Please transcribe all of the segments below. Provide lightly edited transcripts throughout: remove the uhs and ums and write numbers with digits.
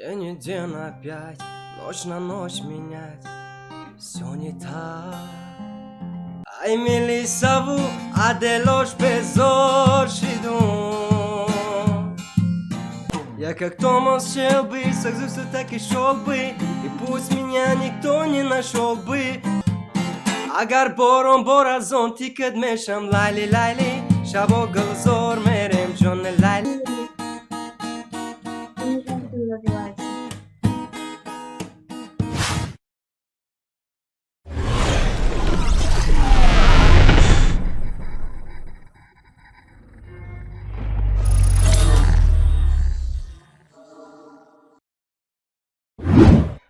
День и день опять, ночь на ночь менять, все не так. Ай, милисаву, а делош безор шидун. Я как Томас Шелби, согнулся так и шел бы, и пусть меня никто не нашел бы. Агар борон боразон тикет мешам лайли лайли, шабо гылзор мерем джон лайли. Развивается.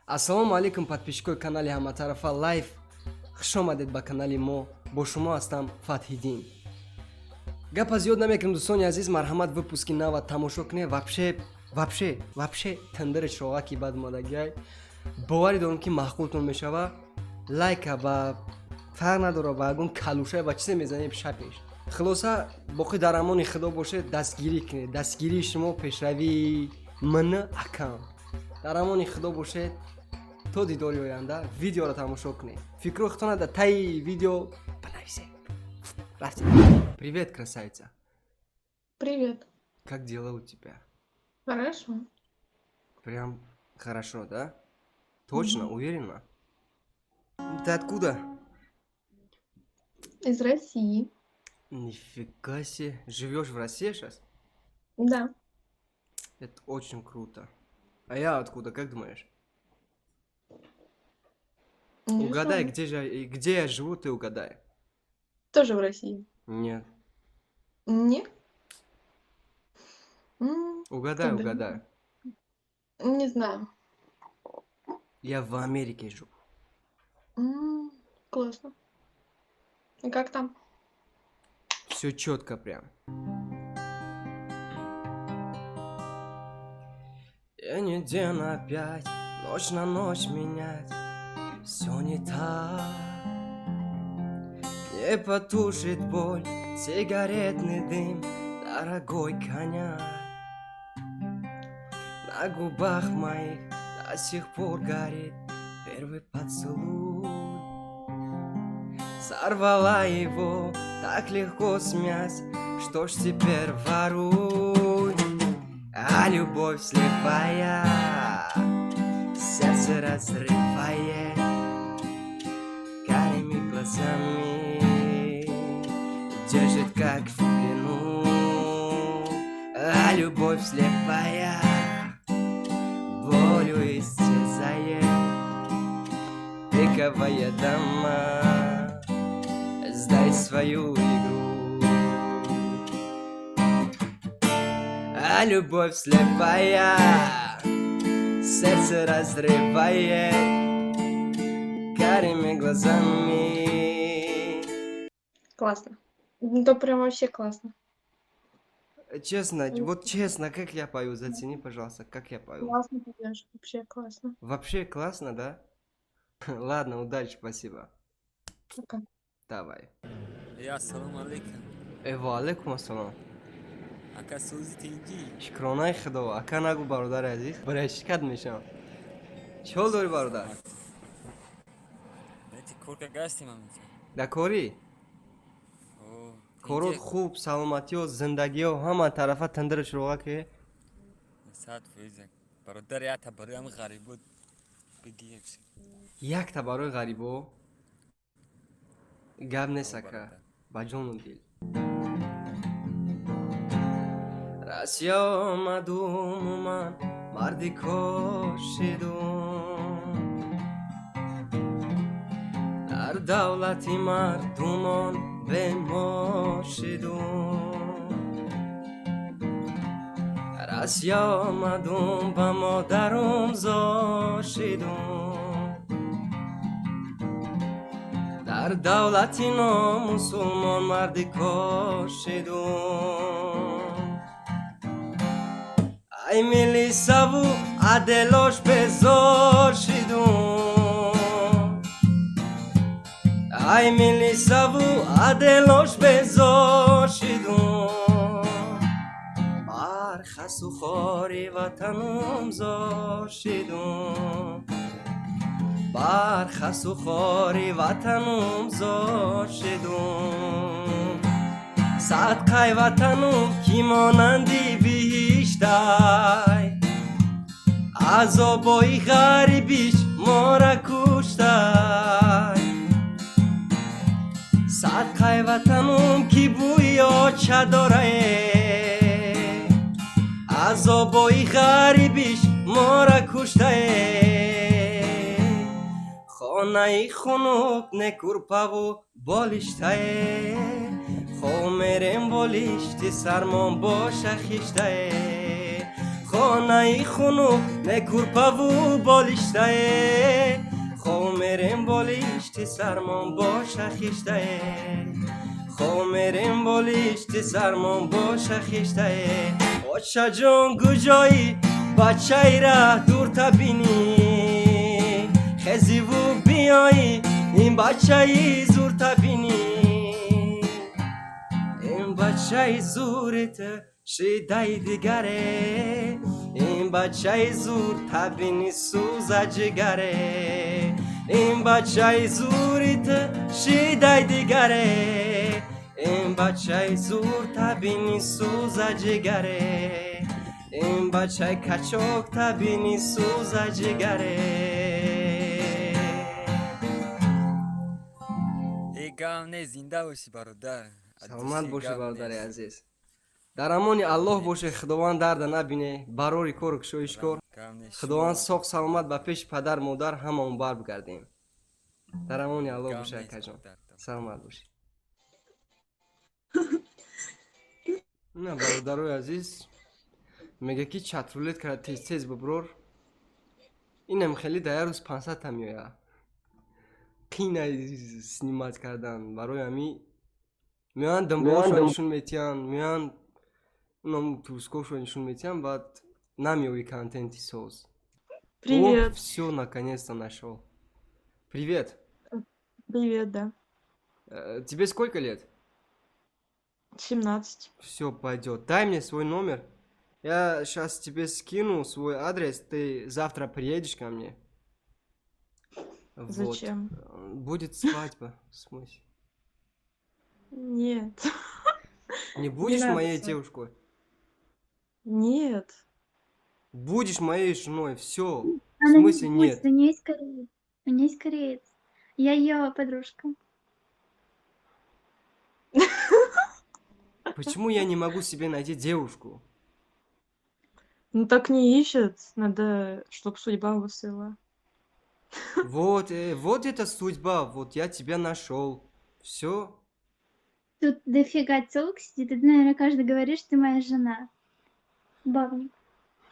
ассалому алейкум подписчикои канали Ҳаматарафа лайв. хуш омадед ба канали мо. Бо шумо ҳастам Фатҳиддин. гапа зиёд намекунем дӯстони азиз, марҳамат выпуски нава тамошо кунед. вообще тандири чироғаки бад омадагиай. боварӣ дорам ки маҳқултон мешава. лайка ба фарқ надора ба ягон калуша ба чизе мезанем шапеш. хулоса боқӣ дар амони худо бошед, дастгирӣ кунед. дастгирии шумо пешравии мн аккаунт. дар амони худо бошед. то дидори оянда видеоро тамошо кунед. фикру худтона дар таи видео банависед. Рафтем. Привет, красавица. Привет. Как дела у тебя? Хорошо. Прям хорошо, да? Точно, Мгм. уверена? Ты откуда? Из России. Нифига себе. Живешь в России сейчас? Да. Это очень круто. А я откуда, как думаешь? Не Угадай, знаю. где я живу, ты угадай. Тоже в России. Нет. Не? Угадай, Кубе. угадай. Не знаю. Я в Америке живу. Классно. И как там? Все четко прям. День и день опять, ночь на ночь менять, все не так. Не потушит боль сигаретный дым, дорогой коньяк. На губах моих до сих пор горит первый поцелуй. Сорвала его, так легко смять, что ж теперь воруй. А любовь слепая, сердце разрывает карими глазами, держит как в плену. А любовь слепая, болью исчезает, пиковая дама, сдай свою игру. А любовь слепая, сердце разрывает карими глазами. Классно. Да прям вообще классно. Честно, вот честно, как я пою, зацени, пожалуйста, как я пою. Классно поешь. Вообще классно. Вообще классно, да? Ладно, удачи, спасибо. Пока. Давай. Assalomu alaykum. Ва алейкум ассалом. Aka so'zi tinchi. Shukronai Xudo. Aka nagu бародар азиз. Birinchi qadmisham. Chol dori бародар. Эти корка гастим аминча. Да кори. О. Корот хуб, саломатиё, зиндагиё ҳама тарафа тандири чироға ки. Сад физик. Бародар я табарам гарибот. Бигиевси. Як барои ғарибо гап нест ака. Ба ҷону дил. Расия омадум ман марди кошидум. Дар давлати мардумон бемошидум. Расия омадум ба модарум зошидум. дар давлати номусулмон марди кошидум. ай милисаву аделош безор шидум. ай милисаву аделош безор шидум. бар خس و خاری وطنم زار شدم بر خس و خاری وطنم زار شدم صدقه وطنم کی مانندی بیشتر عذابای غریبیش ما را کشتر صدقه وطنم کی بویا چه داره عذابای غریبیش ما را کشته خانه خنک نکرپه و بالشته خو میرم بالشت سرمان باشه خیشته خانه خنک نکرپه و بالشته خو میرم بالشت سرمان باشه خیشته خو میرم بالشت سرمان باشه خیشته آچه جان گجایی بچه ای را دور تبینی خزی و بیایی این بچه ای زور تبینی این بچه ای زورت شیده دیگره این بچه ای زور تبینی سوز جگره این بچه ای زورت شیده دیگره این بچه ای زور تبینی سوز جگره این بچه کچوک تبینی سوز جگره گام زنده باشی برادر سلامت باشی برادر عزیز در امان الله باشه خداوند درد نبینه براری کار کشویش کار خداوند ساق سلامت به پیش پدر مادر هممون بر بگردیم در امان الله باشه اکا سلامت باشی نه برادرای عزیز میگه کی چترولت کرد تیز تیز ببرور اینم خیلی در روز 500 تا میایه قینه سنیمت کردن برای همی میان دنبالشو نشون میتین میان اونم توسکوشو نشون میتین بعد نمیوی контенти соус. Привет. Все, наконец-то нашел. Привет. Привет, да. Тебе сколько лет? 17. Все, пойдет. Дай мне свой номер. Я сейчас тебе скину свой адрес. Ты завтра приедешь ко мне. Вот. Зачем? Будет свадьба, в смысле. Нет. Не будешь надо моей свадьбу. девушкой? Нет. Будешь моей женой, все. В Она не смысле будет, нет? у нее есть кореец. У нее есть кореец. Я ее подружка. Почему я не могу себе найти девушку? Ну так не ищет. Надо, чтоб судьба его свела. Вот, вот это судьба. Вот я тебя нашел. Все. Тут дофига телок сидит, и ты, наверное, каждый говорит, что ты моя жена. Бабник.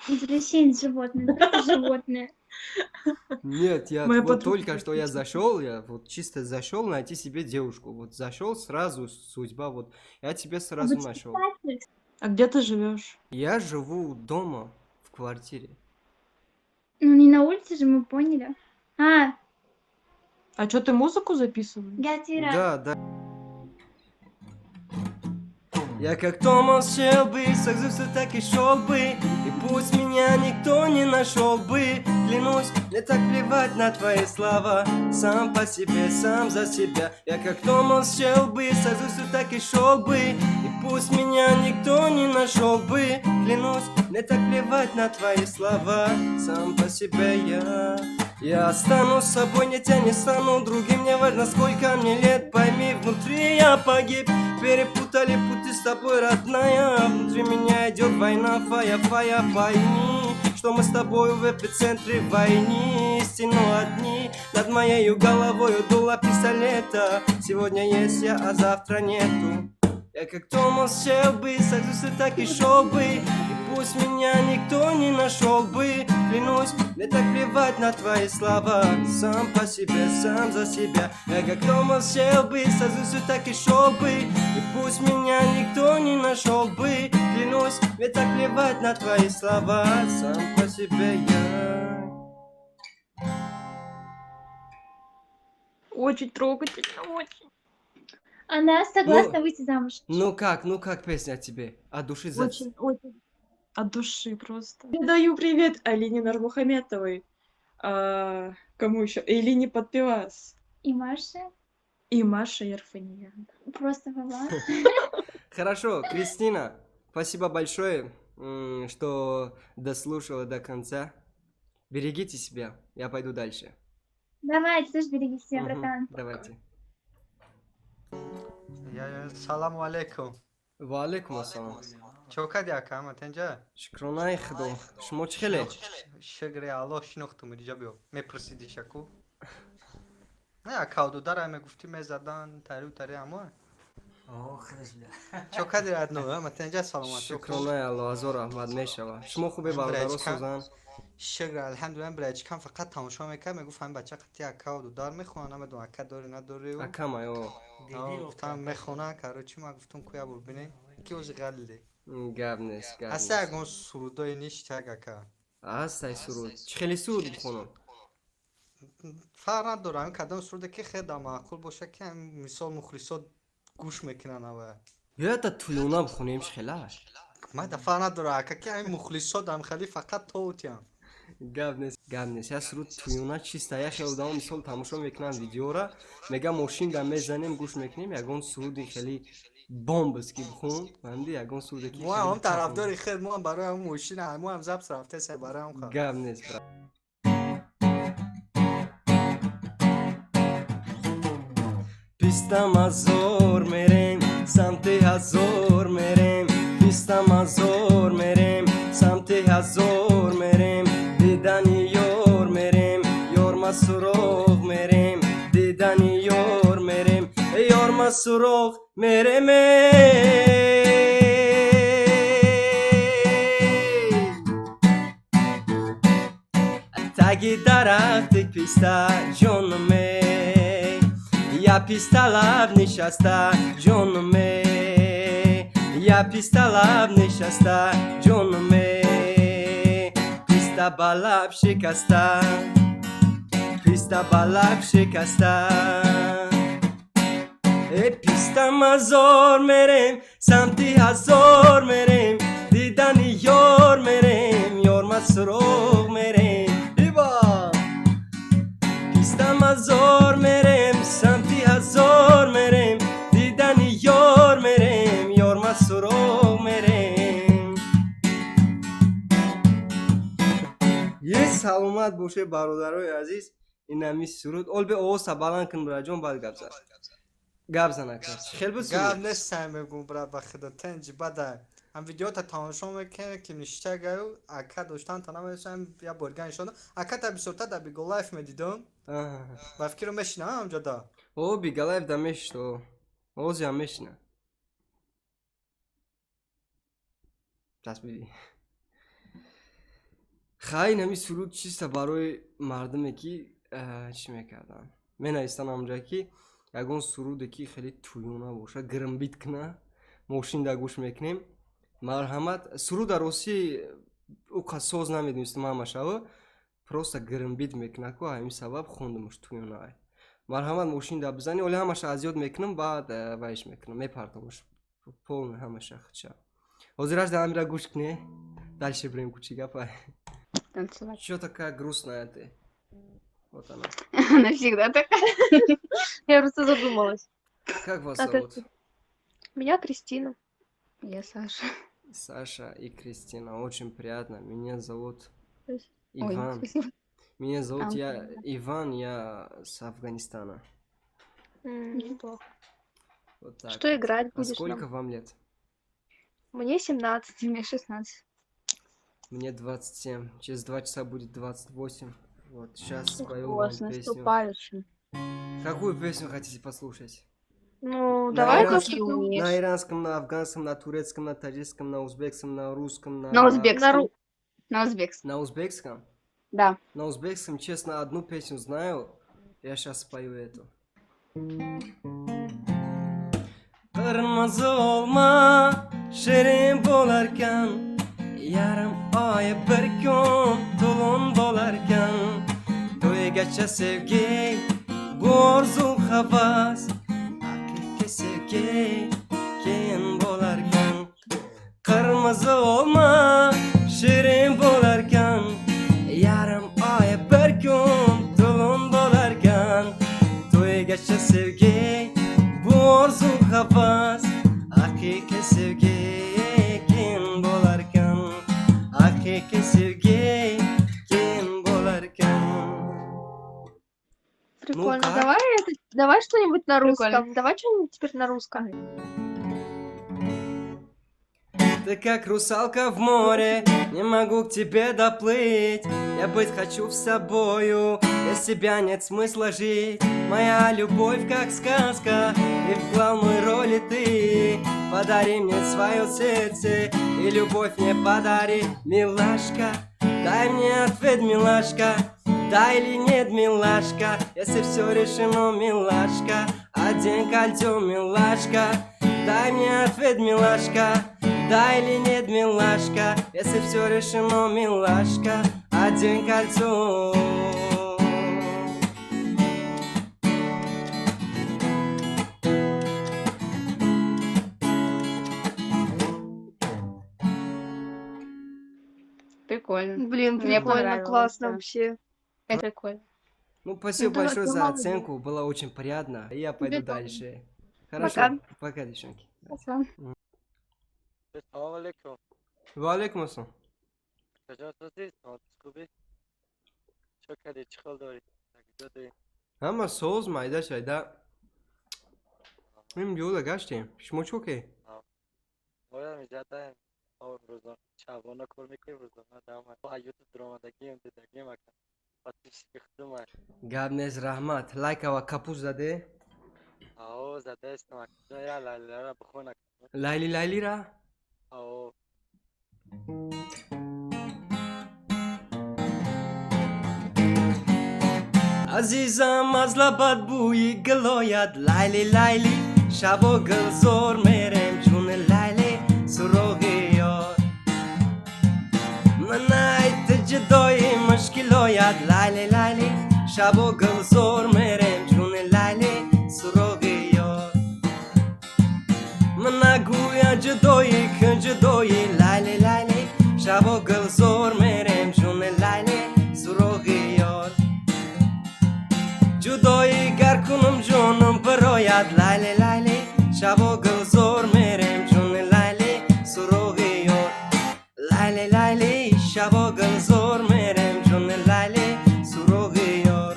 Извращенец животное. Да просто животное. Нет, я Моя вот подруга только что я зашел, я вот чисто зашел найти себе девушку. Вот зашел сразу судьба, вот я тебя сразу Вот нашел. кстати, А где ты живешь? Я живу дома в квартире. ну не на улице же, мы поняли. А, А что ты музыку записываешь? я тебе Да, да. Я как Томас Шелби, согнулся так и шел бы. И пусть меня никто не нашел бы. Клянусь, мне так плевать на твои слова. Сам по себе, сам за себя. Я как Томас Шелби, согнулся так и шел бы. И пусть меня никто не нашел бы. Клянусь, мне так плевать на твои слова. Сам по себе я останусь собой, не тебя не стану другим. Не важно, сколько мне лет, пойми, внутри я погиб. Перепутали пути с тобой, родная. Внутри меня идет война, фая, пойми, что мы с тобой в эпицентре войны. Истину одни, над моей головой дуло пистолета. Сегодня есть я, а завтра нету. Я как Томас Шелби, садился так и шел бы. И пусть меня никто не нашел бы. Клянусь, мне так плевать на твои слова. Сам по себе, сам за себя. Я как Томас Шелби, садился так и шел бы. И пусть меня никто не нашел бы. Клянусь, мне так плевать на твои слова. Сам по себе я. Очень трогательно, очень. Она согласна выйти замуж. Ну как песня о тебе? От души за... Очень, очень. от души просто. Передаю привет Алине Нурмухаметовой. Кому еще? Элине Подпевас. И Маша. И Маша Ерфания. Просто Вова. Хорошо, Кристина, спасибо большое, что дослушала до конца. Берегите себя, я пойду дальше. Давайте, тоже береги себя, Мгм, братан. Давайте. Саламу алейкум. Ва алейкум ассалам. Чё кадяка, Ахмад, инҷа? Шукронай худо. Шумо чӣ хеле? Шигри Аллоҳ шинохтум инҷа биё. Мепурсиди шаку? Не, акавду дара мегуфти мезадан тари аммо. Чё кади адно, Ахмад, инҷа саломат. Шукронай Алло, азор раҳмат мешава. Шумо хубе бародаро Сузан? Шигри алҳамдулилла бирачкам фақат тамошо мекард, мегуфт ҳамин бача қати акавду дар мехонад, намедонам ака дори надори. Акамай о. Гуфтам мехонад, короче, ман гуфтам куя бур бинем. Ки ози ғалли. Гап нест, гап Аста нест. ягон сурудои ништаг ака. Ҳастай суруд. Чӣ хеле суруд бихонам? Фарқ надорам, кадом суруде ки хеда маъқул боша ки мисол мухлисот гӯш мекунанд ава. Ёята тулуна бихонем чӣ хела? Майда фарқ надорам, ака ки ҳамин мухлисот ам хали фақат тоутям. Гап нест, гап нест. Я суруд тулуна чиста. Яхе одам мисол тамошо мекунанд видеора, мега мошин да мезанем гӯш мекунем, ягон суруди хеле бомбаски бихон. Фаҳмиди, ягон суруде ки мо ҳам тарафдори хел, мо ҳам барои ҳамин мошина, мо ҳам забт рафта се барои ҳам хо. гап нест. брат. Пистам азор мерем, самти ҳазор мерем. Пистам азор мерем, самти ҳазор мерем. Дидани ёр мерем, ёрма суроғ мерем. Дидани ёр мерем, ёрма суроғ мерем. Таги дарахти писта ҷонуме, я писта лаб нишаста ҷонуме, я писта лаб нишаста ҷонуме. Писта ба лаб шикаста, писта ба лаб шикаста. Пистам азор мерем, самти ҳазор мерем. Дидани ёр мерем, ёрма суроғ мерем. Пистам азор мерем, самти ҳазор мерем. Дидани ёр мерем, ёрма суроғ мерем. Е саломат боше бародарои азиз. Инами суруд олбе овоза баланд кун браҷон, баъд гап зад. Гап зан ака. Хел бу Гап суруд. нестам мегӯм брат ба худо танҷи бада. Ҳам видеота тамошо мекунем ки ништагаю ака доштан та намедонам я борган нишондам. Ака та бисёрта да Биго лайф медидам. Аҳа. Ба фикрам мешинам ҳамҷода. О, Бигалаев да мешто. Озям мешина. Даст биди. Хай нами суруд чиста барои мардуме ки чӣ мекардам. Менавистам ҳамҷа ки ягон суруде ки хеле туюна боша, гирмбит куна, мошин да гӯш мекунем. Марҳамат, суруда росӣ уқа соз намедонистам ҳамашава. Просто гирмбит мекуна ку ҳамин сабаб хондамаш туюнае. Марҳамат мошин да бизани, оли ҳамаша азёд мекунам, баъд вайш мекунам, мепартомаш. Полна ҳамаша худша. Ҳозир аст да ҳамира гӯш куне. Дальше брем кучи гапа. Танцевать. Чё такая грустная ты? Вот она. Навсегда так. Я просто задумалась. Как вас Так, зовут? Меня Кристина. Я Саша. Саша и Кристина. Очень приятно. Меня зовут Ой, Иван. спасибо. Меня зовут я Приятно. Иван, я с Афганистана. Неплохо. Вот так. Что играть А будешь сколько нам? вам лет? Мне 17. Мне 16. Мне 27. Через 2 часа будет 28. Вот, сейчас спою О, вам с песню. наступающим. Какую песню хотите послушать? Ну, На давай иранском- какие умеешь. На иранском, на афганском, на турецком, на таджикском, на узбекском, на русском, На узбекском. ру- На узбекском. На узбекском? Да. На узбекском, честно, одну песню знаю. Я сейчас спою эту. Qırmızı olma, şirin bo'larkan, yarim oy bir kun to'lin bo'larkan. To'ygacha sevgi, bu orzu havas, haqiqiy sevgi keyin bo'larkan. Qirmizi olma, havas Hakiki sevgi kim bolarkan Hakiki sevgi kim bolarkan Прикольно. как? Давай что-нибудь на Прикольно. русском. Давай что-нибудь теперь на русском. Ты как русалка в море, не могу к тебе доплыть. Я быть хочу с собою, без тебя нет смысла жить. Моя любовь как сказка, и в главной роли ты. Подари мне свое сердце, и любовь мне подари, милашка. Дай мне ответ, милашка, да или нет, милашка. Если все решено, милашка, одень кольцо, милашка. Дай мне ответ, милашка, да или нет, милашка. Если все решено, милашка, одень кольцо. Прикольно. Блин, Мне прикольно, понравилось, классно да. вообще. Это прикольно. Ну, спасибо Ну, большое ты за молодец. оценку, было очень приятно. Я пойду тоже. дальше. Хорошо, Пока. пока, девчонки. Пока. Assalamu alaikum. Ва алейкум ассалам. کجا سلامت خوبی؟ چه کردی؟ چه خبر داری؟ کجا داری؟ Hamma soz mayda shayda. Yo'lda gashtیم. شما چو که؟ باید میجدن روزان شبانه کار میکنیم روزانه دارم با حیات درآمدگی دیدگی مکن پاتیش بخدم Gabnez rahmat. Like و kapuz zade. آو زده استم کجا یا لاله را بخونه Layli layli ra. آو عزیزم از لبت بوی گل آید لیلی لیلی شب و گل زور میرم جون لیلی سراغ یار من ایت جدای مشکل آید لیلی لیلی شب و گل زور میرم جون لیلی سراغ یار من نگویا جدایی که جدایی لیلی لیلی شب و گل زور میرم جون لیلی سراغ یار جدایی گر کنم جونم برایت لیلی لیلی شب و گل زور میرم جون لیلی سراغ یار لیلی لیلی شب و گل زور میرم جون لیلی سراغ یار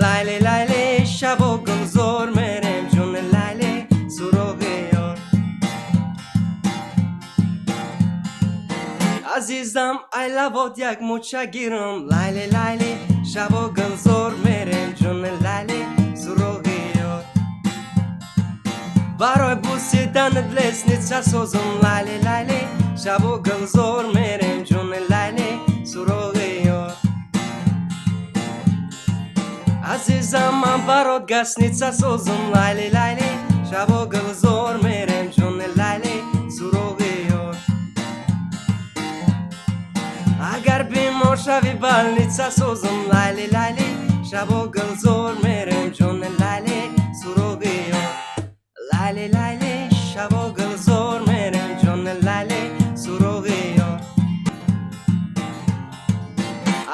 لیلی لیلی شب و گل زور میرم جون لیلی سراغ یار عزیزم ای لبات یک مچه گیرم لیلی لیلی شب و گل زور میرم جون لیلی سراغ یار برای بوسیدنت لسنیت سازم لیلی لیلی شب و گل زور میرم جون لیلی سراغ یار عزیزم من برات گسنیت سازم لیلی لیلی شب و گل زور میرم جون لیلی سراغ یار اگر بیمار شوی بلنیت سازم لیلی لیلی شب و گل زور میرم جون لیلی سراغ یار لیلی لیلی شب و گل زور میرم جون لیلی سراغ یار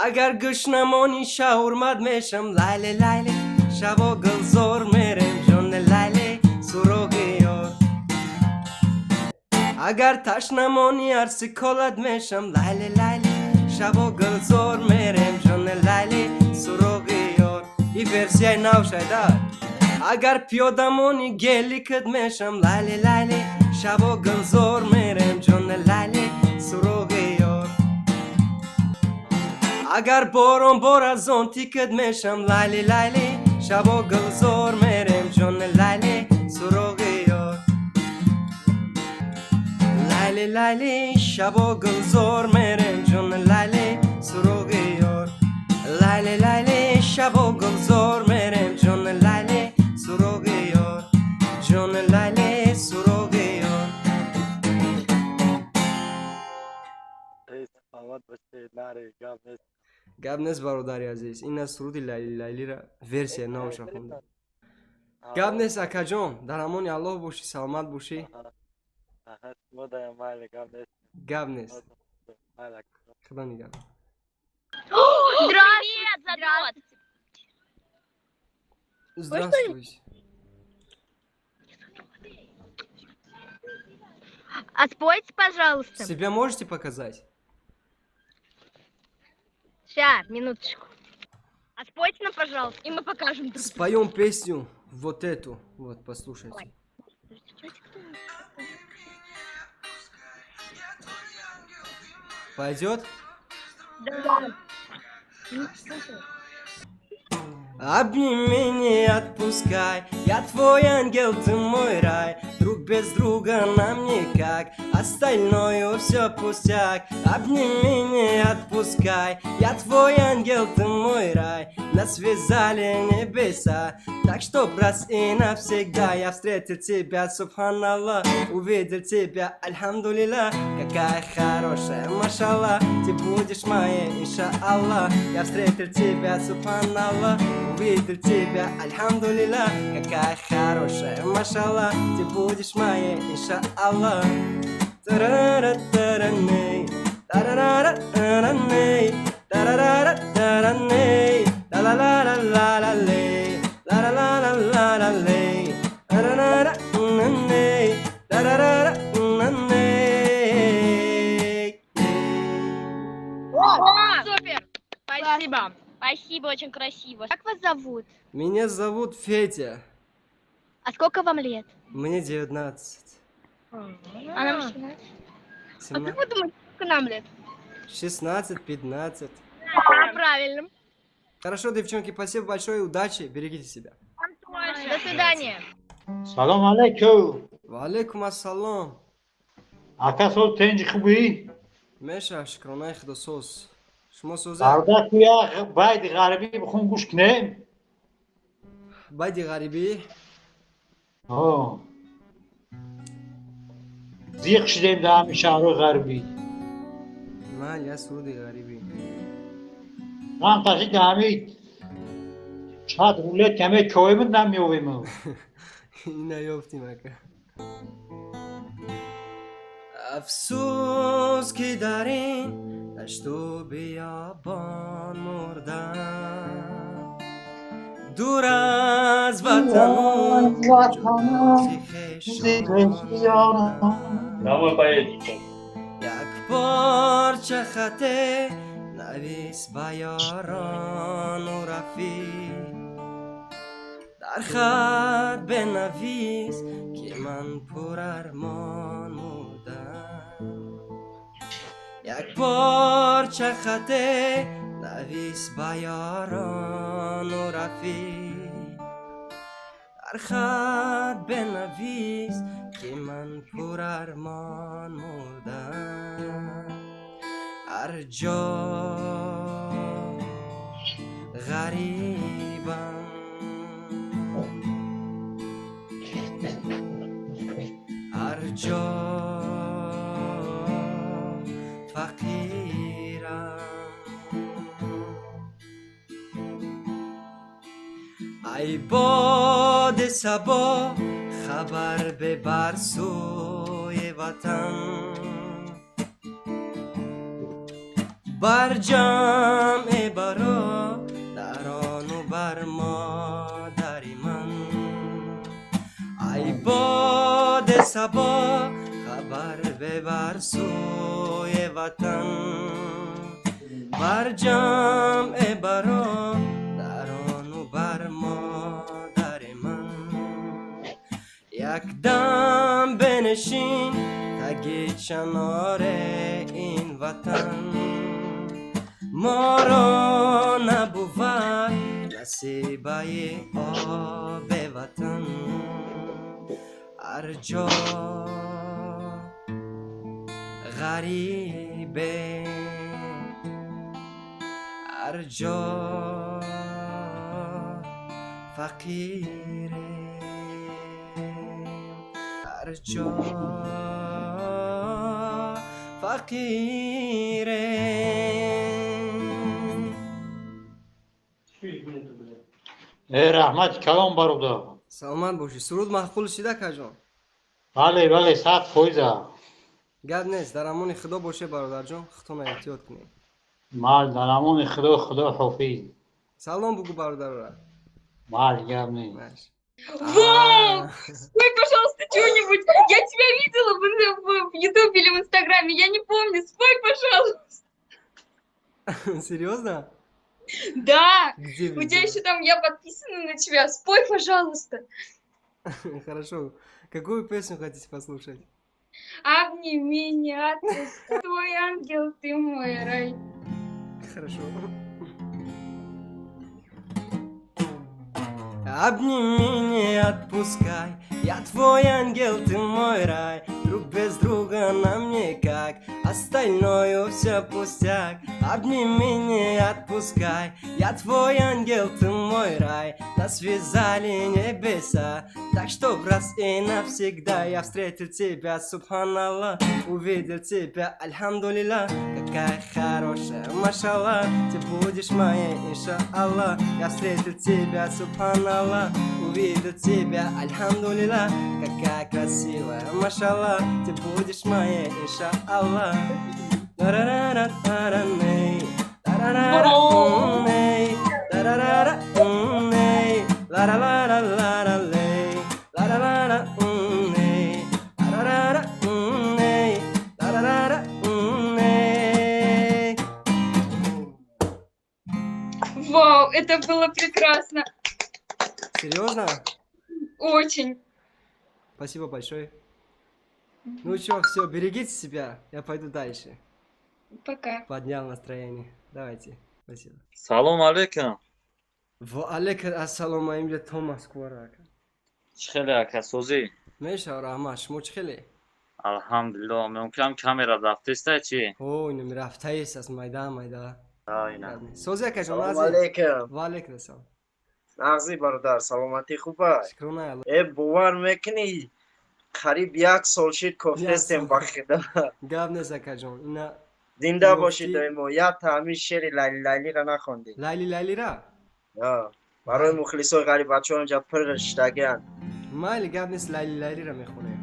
اگر گوش نمانی شاورمت میشم لیلی لیلی شب و گل زور میرم جون لیلی سراغ یار اگر تش نمانی ارسی کلت میشم لیلی لیلی شب و گل زور میرم جون لیلی سراغ یار این ورسیای نو شایده اگر پیادمانی گلی کد میشم لیلی لیلی شب و گل زور میرم جون لیلی سراغ یار اگر بارون بار از اون تیکت میشم لیلی لیلی شب و گل زور میرم جون لیلی سراغ یار لیلی لیلی شب و گل زور میرم جون لیلی سراغ یار لیلی لیلی شب و گل زور میرم جون لیلی سراغ یار جون لیلی سراغ یار سلامت باشه نره گام نیست گبنز برادری عزیز این از سرود لیلی لیلی را ورسیا نوشا خوندم گبنز اکا جان در امان الله باشی سلامت باشی ما دایم مال گام نیست گبنز مال خدا نگهدار Здравствуйте. здравствуй А спойте, пожалуйста. Себя можете показать? Сейчас, минуточку. А спойте нам, пожалуйста, и мы покажем друг другу. Споем песню вот эту. Вот, послушайте. Ой. Пойдет? Да. Обними, не отпускай, я твой ангел, ты мой рай. Друг без друга нам никак, остальное все пустяк. Обними, не отпускай, я твой ангел, ты мой рай. Нас связали небеса, так что раз и навсегда я встретил тебя, субханаллах, увидел тебя, альхамдулилlah. Какая хорошая, машаллах, ты будешь моей, иншаллах. Я встретил тебя, субханаллах, увидел тебя, альхамдулилlah. Какая хорошая, машаллах, ты будешь моей, иншаллах. Тарара-тарарей, тарара-тарарей, тарара-тарарей, ла-ла-ла-ла-ла-лей, ла-ла-ла-ла-ла-лей, тарара-тарарей, тарара-тарарей. Супер! Спасибо. Спасибо, очень красиво. Как вас зовут? Меня зовут Федя, А сколько вам лет? мне 19. А нам 17. А 17, как вы думаете, сколько нам лет? 16, 15. Правильно. Хорошо, девчонки, спасибо большое, удачи, берегите себя. До свидания. سلام علیکم Ва алейкум ассалам. عکس تنج خوبی؟ Меша, шкронай худосос. شما سوزه فردا توی باید غربی بخون گوش کنیم بایدی غریبی آه زیق شدیم در همین شهر غربی من یه سرودی غریبی من قصید در همین شاید رولت کمه کویمون نمیویم این نیافتیم اکا افسوس که در این دشت و بیابان مردم دور از وطن و جدای خویشان یک پارچه خط نویس به یاران و رفیق در خط بنویس که من پر ارمان بودم یک پارچه خط نویس به یاران و رفیق در خط بنویس که من پر ارمان بودم هر جا غریبم هر جا فقیرم ای باد صبا خبر ببر سوی وطن بر جمع برادران و بر مادر من ای باد صبا خبر ببر سوی وطن بر جمع برادران و بر مادر من یک دم بنشین تگ چنار این وطن ما را نبود نصیبه آب وطن هر جا غریبه هر جا فقیره هر جا فقیره ای رحمت کلام برادر سلامت باشی سرود محفول شده کجان بله بله 100% گرد نیست در امان خدا باشه برادر جان خودتون احتیاط کنید مال در امان خدا حافظ سلام بگو برادر را مال گرم نیست باش Вау! А, Спой, пожалуйста, что-нибудь. Я тебя видела в Ютубе или в Инстаграме, я не помню. Спой, пожалуйста. Серьезно? Да, Где у тебя видела? еще там я подписана на тебя. Спой, пожалуйста. Хорошо. Какую песню хотите послушать? Обними меня, отпускай. Твой ангел, ты мой рай. Хорошо. Обними, не отпускай, я твой ангел, ты мой рай. Друг без друга нам никак, остальное все пустяк. Обними, не отпускай, я твой ангел, ты мой рай. Нас связали небеса, так что раз и навсегда я встретил тебя, субханаллах, увидел тебя, альхамдулилlah. Какая хорошая, машаллах, ты будешь моей, иншаллах. Я встретил тебя, субханаллах, увидел тебя, альхамдулилlah. Какая красивая, машаллах, ты будешь моей, иншаллах. Тарарара-тарарей, тарарара-ум-эй, тарарара-ум-эй, лара-лара-лара-лей, лара-лара-ум-эй, тарарара-ум-эй, тарарара-ум-эй. Вау, это было прекрасно. Серьезно? Очень. Спасибо большое. Ну что, все, берегите себя, я пойду дальше. Пока. Поднял настроение. Давайте. Спасибо. Салом алейкум. Ва алейкум ассалам, моим имя Томас Кварак. Чхеле акасози. Меша Рахмат, шмо чхеле? Алхамдулилlah. Мумкам камера рафтеста чи? О, инем рафтаис аз майда. Айна. Сози акашон салом ази. алейкум. Ва алейкум ассалам. нағзи бародар саломатӣ хуба? Шукрона алла. бовар мекунӣ қариб 1 сол шид кофтестем ба худа. Гап нест акаҷон. Ина зинда Гуфтӣ- бошед доимо. як таъми шери лайлиро нахондӣ. Лайли-лайлира? барои мухлисои ғарибачаҳо инҷа пир шидагианд. Майли гап нест лайли-лайлира мехонем.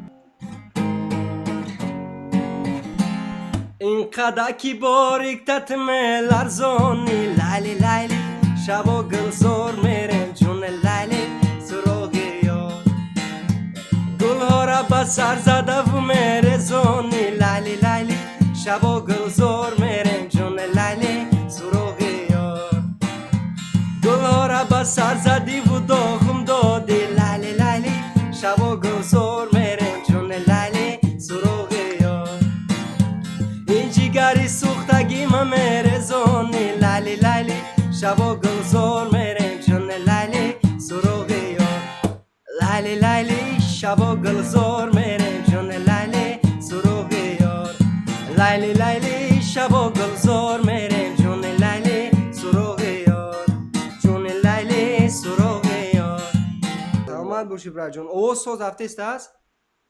اینقدر که باریکتت لرزانی لیلی لیلی شب و گلزار میرم جون لیلی سراغ یار گلها را به سر زده و میرزانی لیلی لیلی شب و گلزار میرم جون لیلی سراغ یار گلها را به سر زدی و داغم دادی لیلی لیلی شب و گلزار میرم جون لیلی سراغ یار این جیگری سوختگی ما میرزونی لیلی لیلی شب و گلزار میرم جون لیلی سراغ یار لیلی لیلی شب و گلزار میرم جون لیلی سراغ یار لیلی لیلی شب و گلزار میرم جون لیلی سراغ یار جون لیلی سراغ یار سلامت باشی برای جون او سوز هفته است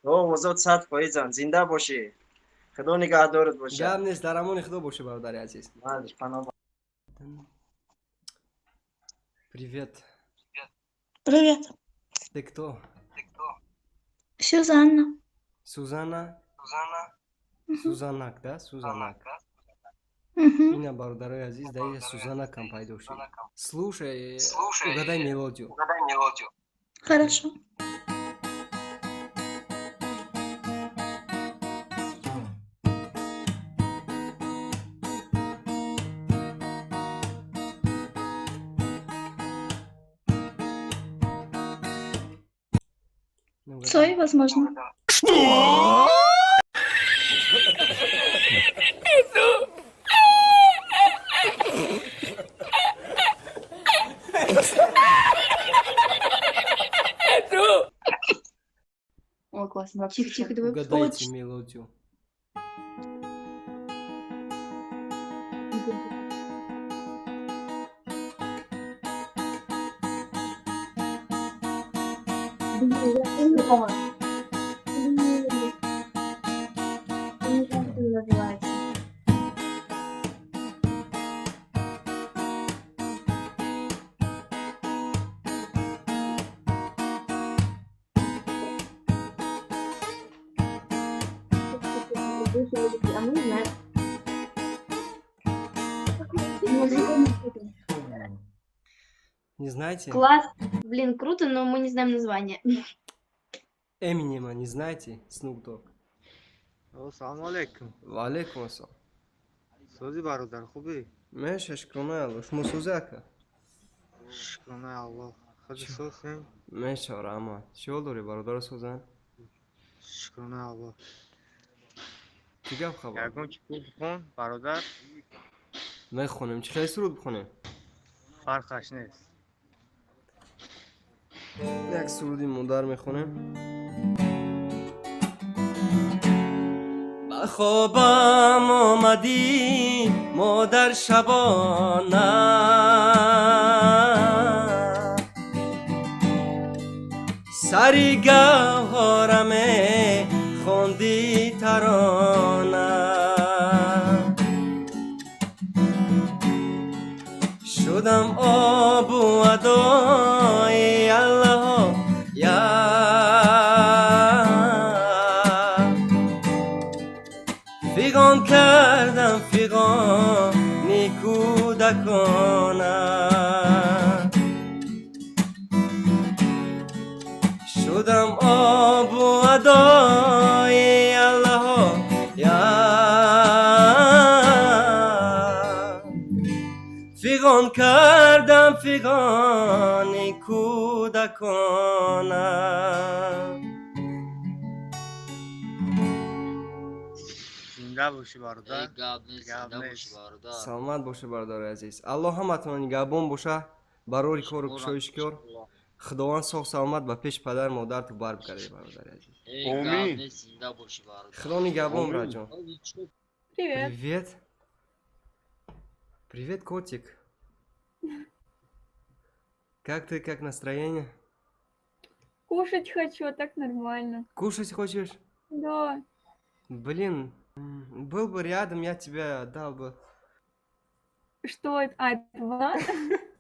озод 100%. зинда бошӣ. худо нигаҳдорат гап бошад. нест дар амони худо боши бародари азиз. Малиш, паноҳ. Привет. Привет. Ты кто? Сюзанна. Сузанна? Сузанак, да? Сузанак. Мгм. Ина бародари азиз, да я Сузанакам пайдо шуд. Слушай, угадай мелодию. Хорошо. Ну, угадай. Цой, возможно. Ой, классно. Тихо, давай. Угадайте мелодию. Не знаете? Класс. Блин, круто, но мы не знаем название. Эминема не знаете? Snoop Dogg. салом алейкум. Ва алейкум ассалам. Сози бародар, хубӣ? Меша шукрона, шумо сӯзака? Шукрона Аллоҳ. Ходи сӯзем? Меша раҳмат. Чӣ ҳол дорӣ бародар сӯзан? Шукрона Аллоҳ. Чӣ гап хабар? Ягон чуқур бхон, бародар. Мехонем. Чӣ хеле суруд бихонем? Фарқаш нест. Як суруди модар мехонем. ба хобам омадӣ модар шабона, сари гавҳораме хонди тарона, шудам обу адои аллаҳо я, фиғон кардам фиғони кӯдакона, шудам обу адои аллаҳо я, фиғон кардам фиғони кӯдакона. Зинда бошӣ бародар. саломат боша бародари азиз. Аллоҳ ҳаматони нигоҳбон боша, барори кору кушоишкор. Худованд сог саломат ба пеши падар модару бар бигардед бародари азиз. Худо нигоҳбон браҷон. Привет. Привет. Привет, котик. Как ты, как настроение? Кушать хочу, а так нормально. Кушать хочешь? Да. Блин, был бы рядом, я тебя отдал бы. Что это? А, это вона?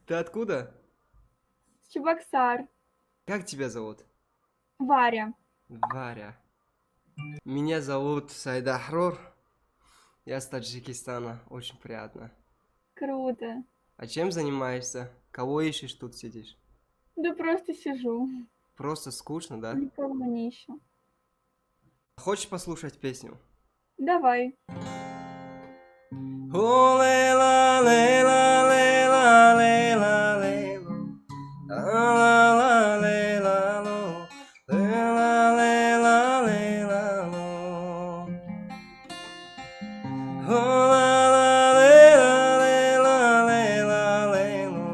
Ты откуда? Чебоксар. Как тебя зовут? Варя. Варя. Меня зовут Сайдахрор. Я с Таджикистана. Очень приятно. Круто. А чем занимаешься? Кого ищешь, тут сидишь? Да просто сижу. Просто скучно, да? Никого не ищу. Хочешь послушать песню? Давай. О, лейла, лейла, лейла, лейла, лейло. А-ла-ла, лейла, ло. Лейла, лейла, лейла, ло. О-ла-ла, лейла, лейла, лейла, лейло.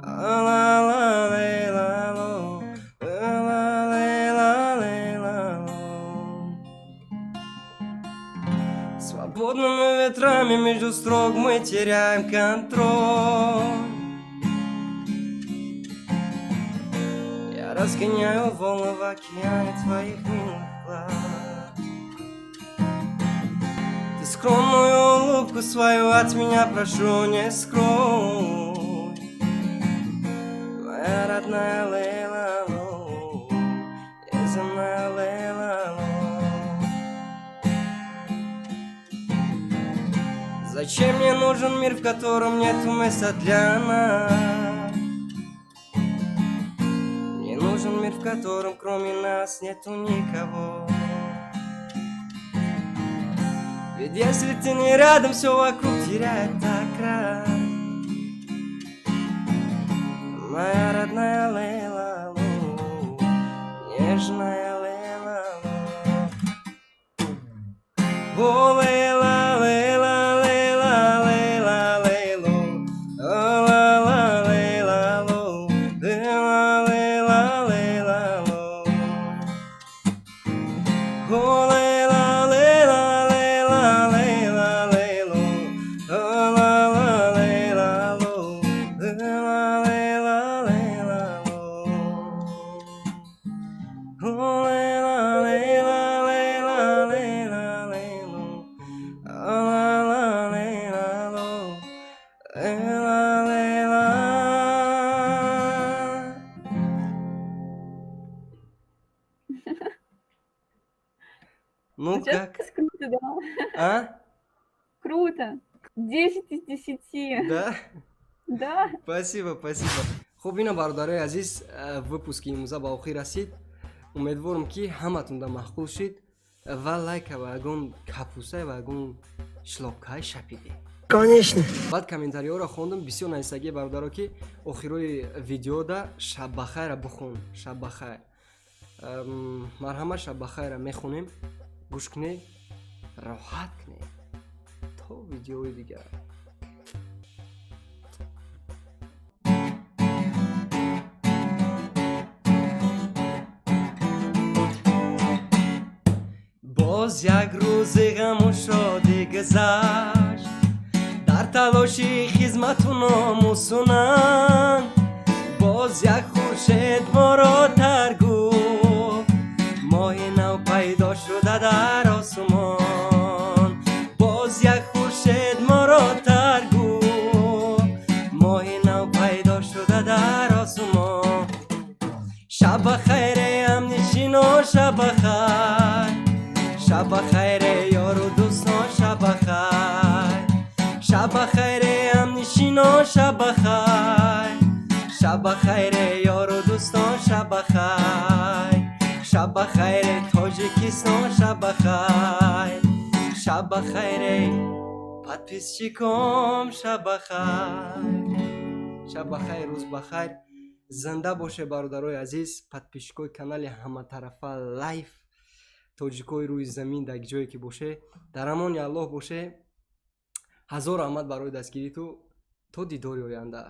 А-ла-ла, лейла, ло. Лейла, лейла, лейла, ло. Свободными ветрами между строк мы теряем контроль. Я разгоняю волны в океане твоих милых глаз. Ты скромную улыбку свою от меня прошу не скрой. Моя родная Лейла, ло, неземная Лейла, ло. Зачем мне нужен мир, в котором нет места для нас? Мне нужен мир, в котором кроме нас нету никого. Ведь если ты не рядом, все вокруг теряет окрас. Моя родная Лейла, ло, нежная Лейла, ло. О, Лейла, Лейла, Лейла, Лейла, Лейло. О-ла-ла, Лейла, ло. Лейла, Лейла, Лейла, ло. О, Лейла, Лейла, Лейла, Лейла, Лейло. О-ла-ла, Лейла, ло. Лейла, Лейла, Лейла, ло. О, Лейла, Лейла, Лейла, Лейла, Лейло. А-ла-ла, Лейла, ло. Лейла, Лейла. Ну как? Круто, да? А? Круто. 10 из 10. Да? Да. Спасибо, спасибо. хуб ина бародарои азиз, выпуски имрӯза ба охир расид. Умедворам ки ҳаматунда маҳқул шид ва лайка ва ягон капуса ва ягон шлопкаи шапиде. Конечно. Баъд комментариҳоро хондам, бисёр нависагӣ бародаро ки охирои видеода шаббахайра бихун. Шаббахайр. Марҳамат шаббахайра мехунем. Гӯш кунед, роҳат кунед. То видеои дигар. боз як рӯзи ғаму шодӣ гузашт, дар талоши хизмату номусунан. боз як хуршед моро тар гуфт, моҳи нав пайдо шуда дар осмон. боз як хуршед моро тар гуфт, моҳи нав пайдо шуда дар осмон. шаббахайре ҳамнишино шаббахайр, шаббахайре ёру дӯстон шаббахайр. шаббахайре ҳамнишино шаббахайр, шаббахайре ёру дӯстон шаббахайр. шаббахайре тоҷикистон шаббахайр. шаббахайре подписчиком шаббахайр. шаббахайр, рӯз бахайр. занда боше бародарои азиз, подписчикои канали Ҳаматарафа лайв. тоҷикои рӯи замин дар ҷое ки боше, дар амони Аллоҳ боше. ҳазор раҳмат барои дастгириту то дидори оянда.